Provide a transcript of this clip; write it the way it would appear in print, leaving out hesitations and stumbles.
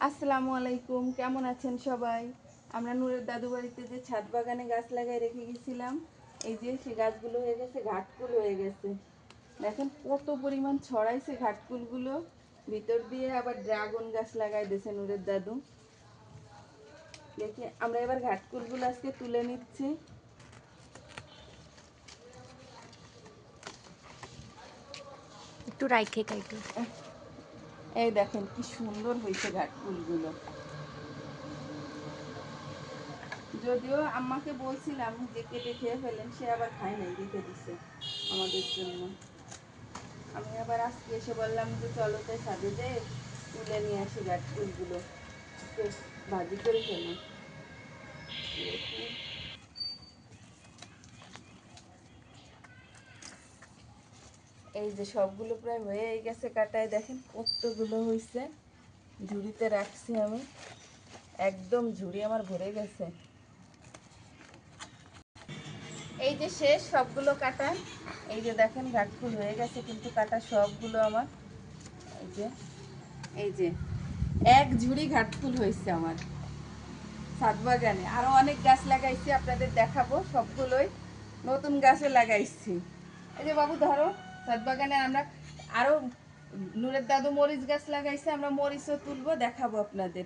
আসসালামু আলাইকুম, কেমন আছেন সবাই? আমরা নূরের দাদু বাড়িতে যে ছাদ বাগানে গাছ লাগাই রেখে গেছিলাম, এই যে সে গাছগুলো হয়ে গেছে ঘাটকুল হয়ে গেছে। দেখেন কত পরিমাণ ছড়াইছে ঘাটকুলগুলো। ভিতর দিয়ে আবার ড্রাগন গাছ লাগাই দিয়েছে নূরের দাদু। দেখি আমরা এবার ঘাটকুলগুলো আজকে তুলে নিচ্ছি। একটু রাইখে কাইটে। এই দেখেন কি সুন্দর হয়েছে ঘাটকুলগুলো। যদিও আম্মাকে বলছিলাম যে কেটে খেয়ে ফেলেন, সে আবার খায় নাই, রেখে দিছে আমাদের জন্য। আমি আবার আজকে এসে বললাম যে চলো তাই ছাদে যেয়ে তুলে নিয়ে আসি গাছগুলো, ভাজি করে ফেলি। এই যে সবগুলো প্রায় হয়ে গেছে কাটায়, দেখেন কতগুলো হয়েছে। ঝুড়িতে রাখছি আমি, একদম ঝুড়ি আমার ভরে গেছে। এই যে শেষ সবগুলো কাটা। এই যে দেখেন ঘাটফুল হয়ে গেছে কিন্তু কাটা সবগুলো আমার। এই যে এই যে এক ঝুড়ি ঘাটফুল হয়েছে আমার ছাদ বাগানে। আরো অনেক গাছ লাগাইছি, আপনাদের দেখাবো সবগুলোই। নতুন গাছও লাগাইছি। এই যে বাবু ধরো, ছাদ বাগানে আমরা আরো নূরের দাদু মরিচ গাছ লাগাইছে, আমরা মরিচও তুলবো, দেখাবো আপনাদের।